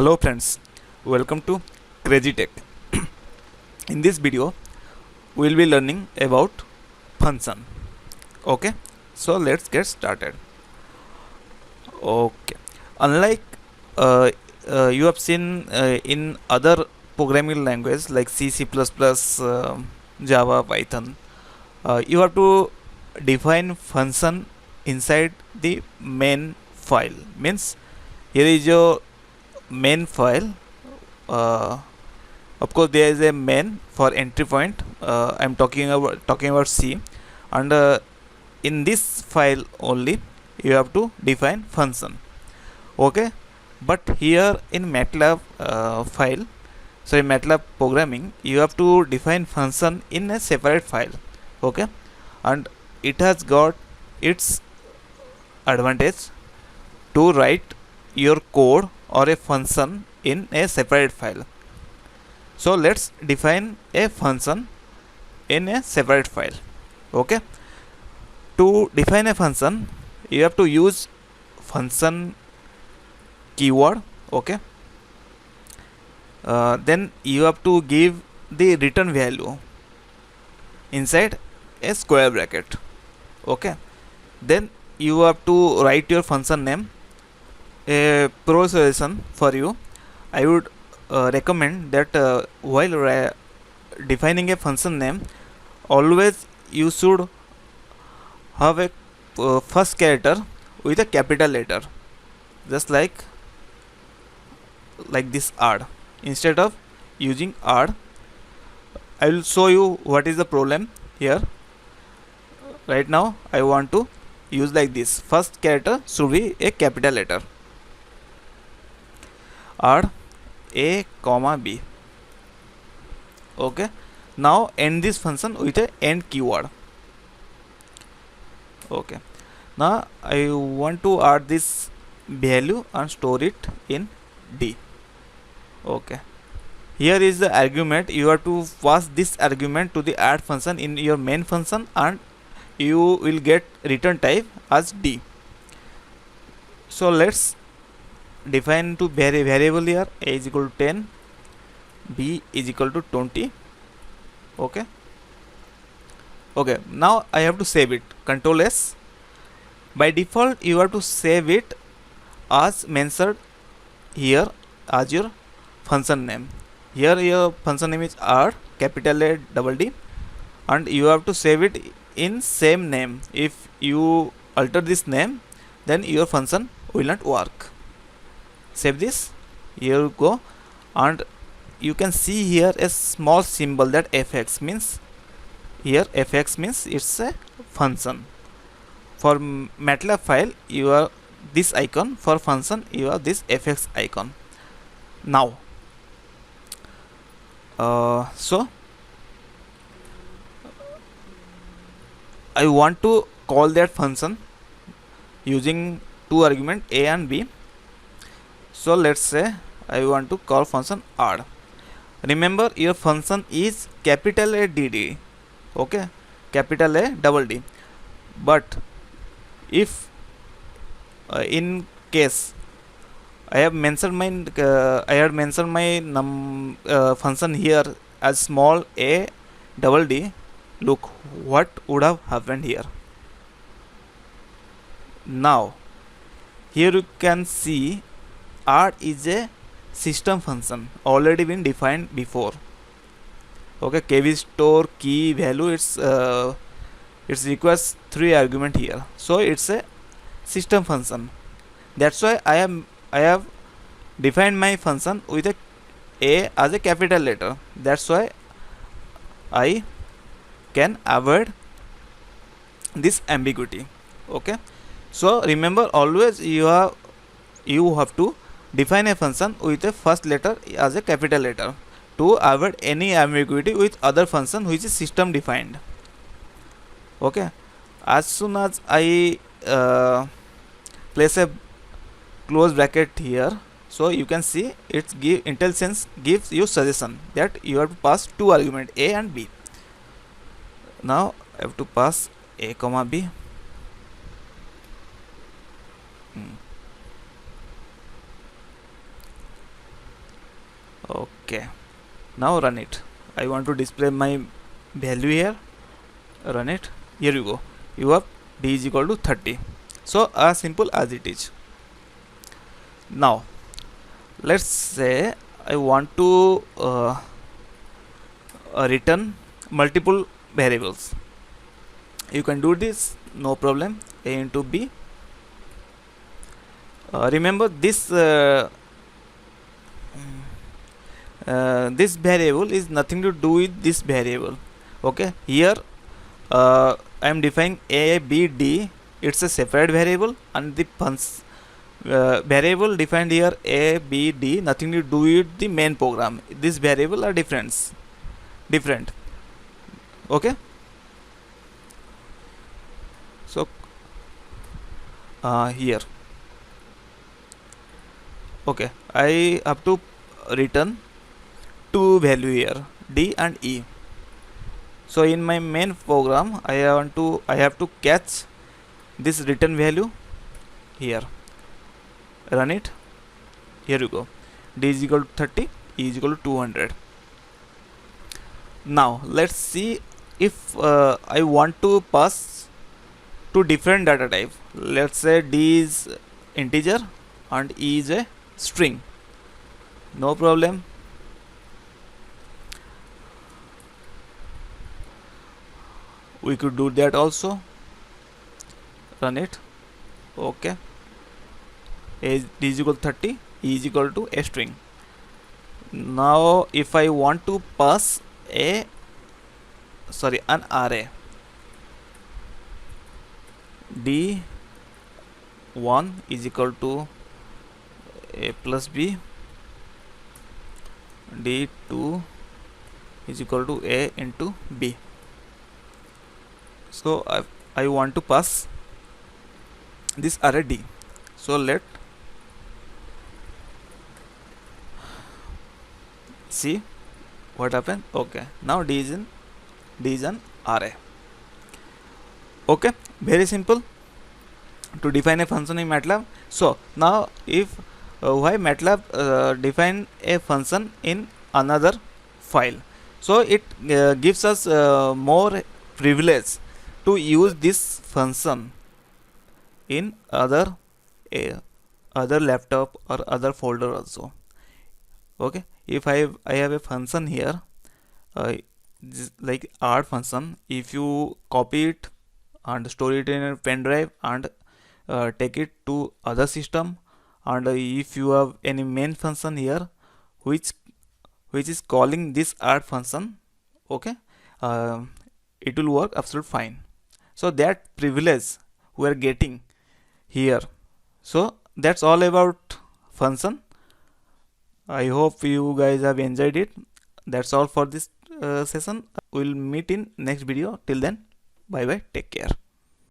Hello friends, welcome to Crazy Tech. In this video, we will be learning about function. Okay, so let's get started. Okay, unlike uh, you have seen in other programming languages like C, C++, Java, Python, you have to define function inside the main file. Means here is your main file. Uh, of course, there is a main for entry point. I'm talking about C, and in this file only you have to define function. Okay, but here in MATLAB file, so in MATLAB programming, you have to define function in a separate file. Okay, and it has got its advantage to write your code or a function in a separate file. So let's define a function in a separate file. Okay, to define a function you have to use function keyword. Okay, then you have to give the return value inside a square bracket. Okay, then you have to write your function name. A pro suggestion for you, I would recommend that while defining a function name, always you should have a first character with a capital letter, just like this R. Instead of using R, I will show you what is the problem here. Right now I want to use like this. First character should be a capital letter, R A comma B. Okay, now end this function with a end keyword. Okay, now I want to add this value and store it in D. Okay, here is the argument. You have to pass this argument to the add function in your main function, and you will get return type as D. So let's define to variable here. A is equal to 10, B is equal to 20. Okay, now I have to save it. Control S. By default you have to save it as mentioned here as your function name. Here your function name is R, capital A double D, and you have to save it in same name. If you alter this name, then your function will not work. Save this. Here you go, and you can see here a small symbol that fx means. Here fx means it's a function. For MATLAB file you have this icon, for function you have this fx icon. Now so I want to call that function using two arguments A and B. So let's say I want to call function R. Remember your function is capital A DD. Okay, capital A double D. But if in case I have mentioned my function here as small a double D, look what would have happened here. Now here you can see R is a system function already been defined before. Okay, kv store key value, it requires 3 argument here, so it's a system function. That's why I have defined my function with a as a capital letter. That's why I can avoid this ambiguity. Okay, so remember always you have to define a function with a first letter as a capital letter to avoid any ambiguity with other function which is system defined. Okay, as soon as I place a close bracket here, so you can see it's IntelliSense gives you suggestion that you have to pass 2 arguments A and B. Now I have to pass A comma B. Okay, now run it. I want to display my value here. Run it. Here you go. You have d is equal to 30. So as simple as it is. Now let's say I want to return multiple variables. You can do this, no problem. A into b. Remember this this variable is nothing to do with this variable. Okay, here I am defining a, b, d. It's a separate variable, and the variable defined here a, b, d nothing to do with the main program. This variable are different. Okay, so here, okay, I have to return two value here, d and e. So in my main program I have to catch this return value here. Run it. Here you go. D is equal to 30, E is equal to 200. Now let's see if I want to pass to different data type. Let's say D is integer and E is a string. No problem. We could do that also. Run it. Okay. D is equal to 30, E is equal to a string. Now if I want to pass an array, d1 is equal to a plus b, d2 is equal to a into b. So I want to pass this array d. So let see what happened. Okay, now d is an array. Okay, very simple to define a function in MATLAB. So now if why MATLAB define a function in another file, so it gives us more privilege to use this function in other laptop or other folder also. Okay, if I have a function here, like art function, if you copy it and store it in a pen drive and take it to other system, and if you have any main function here which is calling this art function, okay, it will work absolutely fine. So that privilege we are getting here. So that's all about function. I hope you guys have enjoyed it. That's all for this session. We'll meet in next video. Till then, bye bye, take care.